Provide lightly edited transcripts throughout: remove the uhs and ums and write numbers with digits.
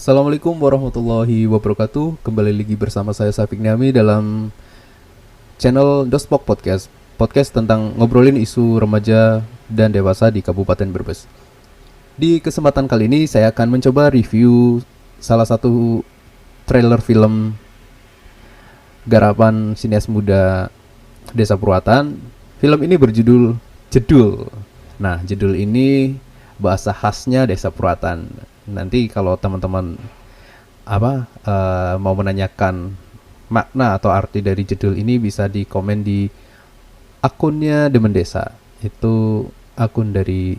Assalamualaikum warahmatullahi wabarakatuh. Kembali lagi bersama saya Syafiq Niami dalam channel Dospok Podcast. Podcast tentang ngobrolin isu remaja dan dewasa di Kabupaten Brebes. Di kesempatan kali ini saya akan mencoba review salah satu trailer film garapan sinias muda Desa Purwatan. Film ini berjudul Jedul. Nah, jedul ini bahasa khasnya Desa Purwatan. Nanti kalau teman-teman mau menanyakan makna atau arti dari judul ini bisa di komen di akunnya Demen Desa. Itu akun dari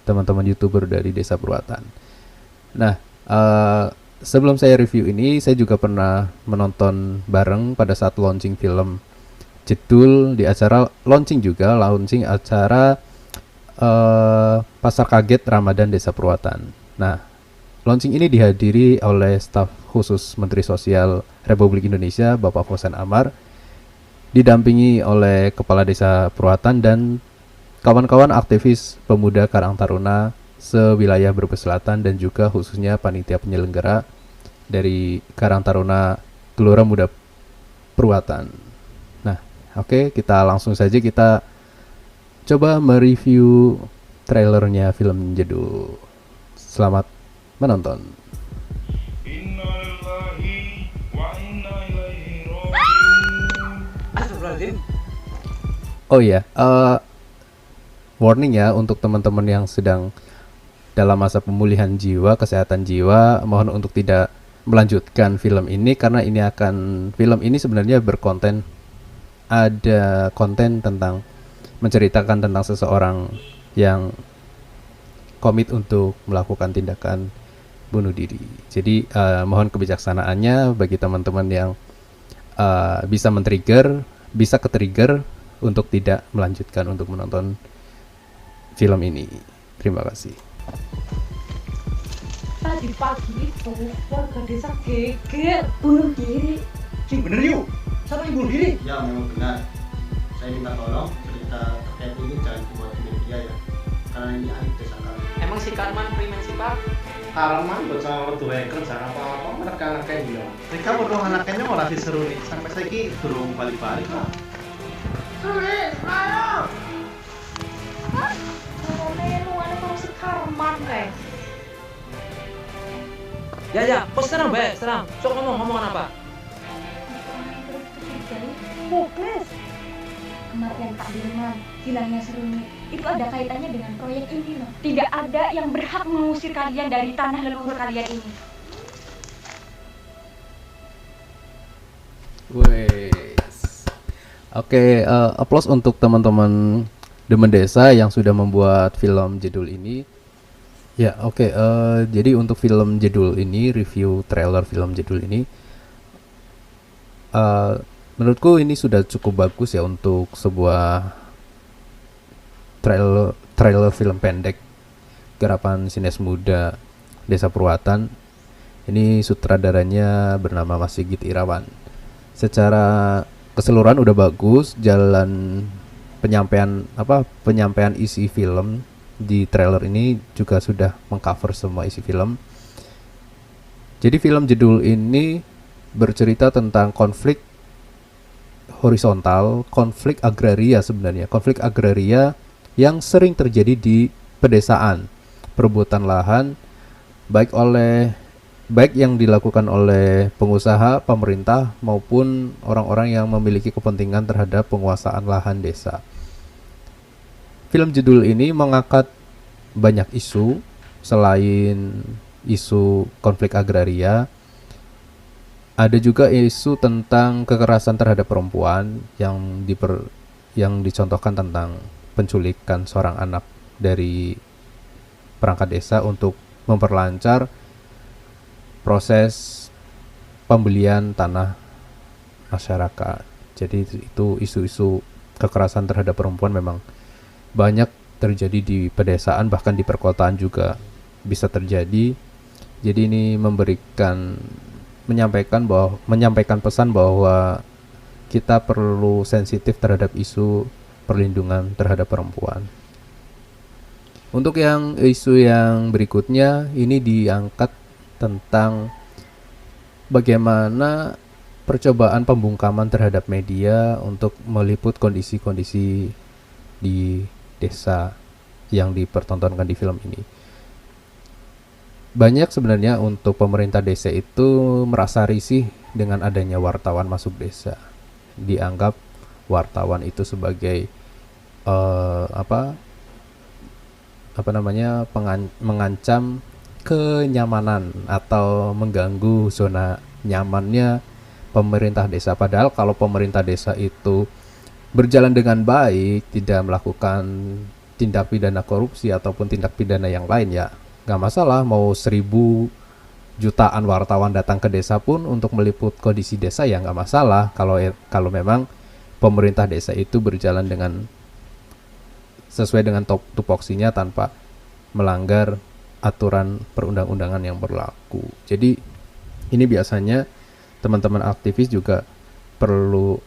teman-teman YouTuber dari Desa Purwatan. Nah, sebelum saya review ini, saya juga pernah menonton bareng pada saat launching film Jedul di acara launching acara Pasar Kaget Ramadan Desa Purwatan. Nah, launching ini dihadiri oleh staf khusus Menteri Sosial Republik Indonesia Bapak Fosen Amar, didampingi oleh Kepala Desa Purwatan dan kawan-kawan aktivis pemuda Karang Taruna sewilayah Brebes Selatan dan juga khususnya panitia penyelenggara dari Karang Taruna Gelora Muda Purwatan. Nah, oke, kita langsung saja kita coba mereview trailernya film Jedul. Selamat menonton. Innalillahi wa inna ilaihi raji'un. Astagfirullahaladzim. Oh iya, warning ya untuk teman-teman yang sedang dalam masa pemulihan jiwa, kesehatan jiwa, mohon untuk tidak melanjutkan film ini karena film ini sebenarnya ada konten tentang menceritakan tentang seseorang yang komit untuk melakukan tindakan bunuh diri. Jadi mohon kebijaksanaannya bagi teman-teman yang bisa ke-trigger untuk tidak melanjutkan untuk menonton film ini. Terima kasih. Tadi pagi itu warga desa geger bunuh diri. Sing bener yuk. Siapa yang bunuh diri? Ya memang benar. Saya minta tolong cerita terkait ini jangan dibuat di media ya. Karena ini aib desa kami. Emang si Karman primen sih pak? Karman buat sama mertua kerja apa-apa menekan-nekan dia. Mereka berdua anaknya malah diseru nih. Sampai saya ki belum balik-balik lah. Sulit, ayo. Hah? Melu ada kalau si Karman kayak. Ya, bos serang be, serang. Sok ngomongan apa? Fokus. Kematian Pak Dirman, hilangnya Seruni, itu ada kaitannya dengan proyek ini loh. Tidak ada yang berhak mengusir kalian dari tanah leluhur kalian ini. Wes. Oke, applause untuk teman-teman Demen Desa yang sudah membuat film Jedul ini. Ya, oke. Jadi untuk film Jedul ini, review trailer film Jedul ini, menurutku ini sudah cukup bagus ya untuk sebuah trailer film pendek garapan sinias muda Desa Purwatan. Ini sutradaranya bernama Mas Sigit Irawan. Secara keseluruhan udah bagus, jalan penyampaian isi film di trailer ini juga sudah mengcover semua isi film. Jadi film Jedul ini bercerita tentang konflik horizontal, konflik agraria sebenarnya, konflik agraria yang sering terjadi di pedesaan, perebutan lahan baik yang dilakukan oleh pengusaha, pemerintah maupun orang-orang yang memiliki kepentingan terhadap penguasaan lahan desa. Film Jedul ini mengangkat banyak isu selain isu konflik agraria. Ada juga isu tentang kekerasan terhadap perempuan yang dicontohkan tentang penculikan seorang anak dari perangkat desa untuk memperlancar proses pembelian tanah masyarakat. Jadi itu isu-isu kekerasan terhadap perempuan memang banyak terjadi di pedesaan, bahkan di perkotaan juga bisa terjadi. Jadi ini menyampaikan pesan bahwa kita perlu sensitif terhadap isu perlindungan terhadap perempuan. Untuk yang isu yang berikutnya, ini diangkat tentang bagaimana percobaan pembungkaman terhadap media untuk meliput kondisi-kondisi di desa yang dipertontonkan di film ini. Banyak sebenarnya untuk pemerintah desa itu merasa risih dengan adanya wartawan masuk desa. Dianggap wartawan itu sebagai mengancam kenyamanan atau mengganggu zona nyamannya pemerintah desa. Padahal kalau pemerintah desa itu berjalan dengan baik, tidak melakukan tindak pidana korupsi ataupun tindak pidana yang lain, ya nggak masalah mau 1.000 jutaan wartawan datang ke desa pun untuk meliput kondisi desa, ya nggak masalah kalau memang pemerintah desa itu berjalan dengan sesuai dengan tupoksinya tanpa melanggar aturan perundang-undangan yang berlaku. Jadi ini biasanya teman-teman aktivis juga perlu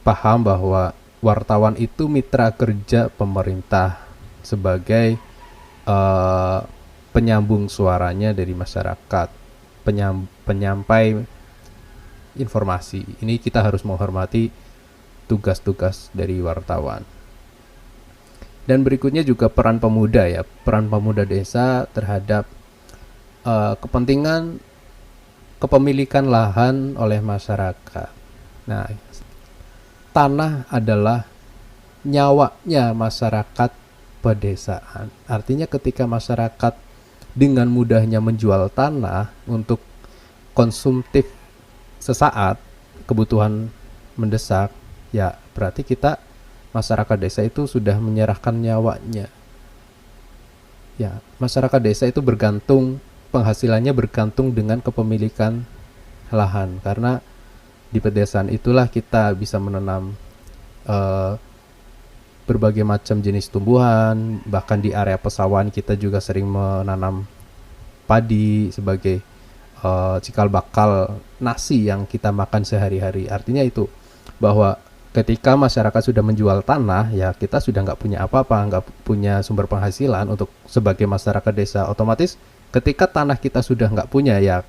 paham bahwa wartawan itu mitra kerja pemerintah sebagai penyambung suaranya dari masyarakat, penyampai informasi. Ini kita harus menghormati tugas-tugas dari wartawan. Dan berikutnya juga peran pemuda, ya, peran pemuda desa terhadap kepentingan kepemilikan lahan oleh masyarakat. Nah, tanah adalah nyawanya masyarakat pedesaan. Artinya ketika masyarakat dengan mudahnya menjual tanah untuk konsumtif sesaat, kebutuhan mendesak, ya berarti kita masyarakat desa itu sudah menyerahkan nyawanya. Ya, masyarakat desa itu penghasilannya bergantung dengan kepemilikan lahan, karena di pedesaan itulah kita bisa menanam berbagai macam jenis tumbuhan. Bahkan di area pesawahan kita juga sering menanam padi sebagai cikal bakal nasi yang kita makan sehari-hari. Artinya itu bahwa ketika masyarakat sudah menjual tanah, ya kita sudah nggak punya apa-apa, nggak punya sumber penghasilan untuk sebagai masyarakat desa. Otomatis ketika tanah kita sudah nggak punya, ya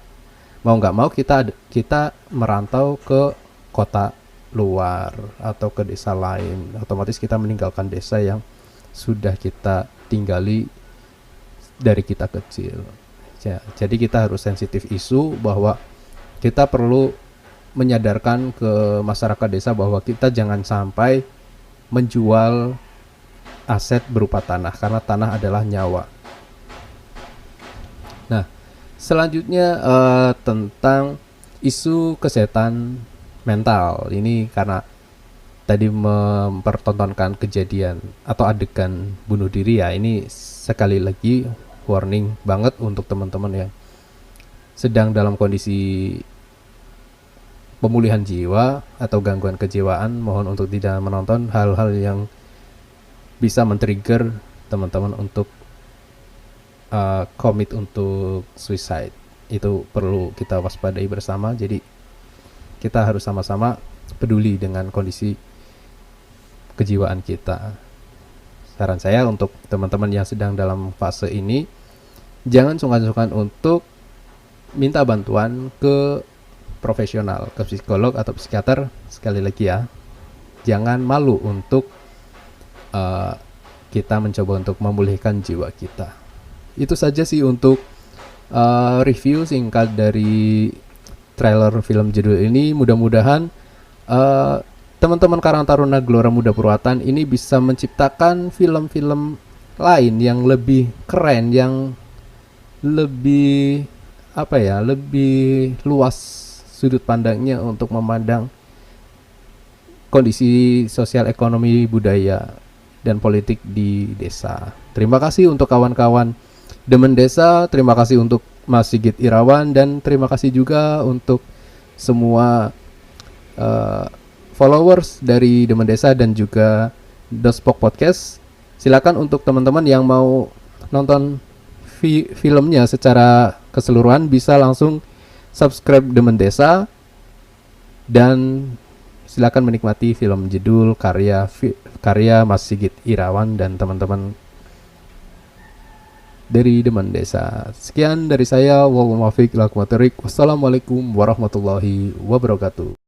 mau nggak mau kita merantau ke kota luar atau ke desa lain. Otomatis kita meninggalkan desa yang sudah kita tinggali dari kita kecil. Ya, jadi kita harus sensitif isu bahwa kita perlu menyadarkan ke masyarakat desa bahwa kita jangan sampai menjual aset berupa tanah, karena tanah adalah nyawa. Nah, selanjutnya tentang isu kesehatan mental. Ini karena tadi mempertontonkan kejadian atau adegan bunuh diri, ya ini sekali lagi warning banget untuk teman-teman yang sedang dalam kondisi pemulihan jiwa atau gangguan kejiwaan. Mohon untuk tidak menonton hal-hal yang bisa men-trigger teman-teman untuk commit untuk suicide. Itu perlu kita waspadai bersama. Jadi kita harus sama-sama peduli dengan kondisi kejiwaan kita. Saran saya untuk teman-teman yang sedang dalam fase ini, jangan sungkan-sungkan untuk minta bantuan ke profesional, ke psikolog atau psikiater. Sekali lagi ya, jangan malu untuk kita mencoba untuk memulihkan jiwa kita. Itu saja sih untuk review singkat dari trailer film judul ini. Mudah-mudahan teman-teman Karang Taruna Gelora Muda Purwaten ini bisa menciptakan film-film lain yang lebih keren, yang lebih lebih luas sudut pandangnya untuk memandang kondisi sosial, ekonomi, budaya, dan politik di desa. Terima kasih untuk kawan-kawan Demen Desa, terima kasih untuk Mas Sigit Irawan, dan terima kasih juga untuk semua followers dari Demen Desa dan juga Dospok Podcast. Silakan untuk teman-teman yang mau nonton filmnya secara keseluruhan bisa langsung subscribe Demen Desa dan silakan menikmati film judul karya Mas Sigit Irawan dan teman-teman dari Demen Desa. Sekian dari saya, wassalamualaikum warahmatullahi wabarakatuh.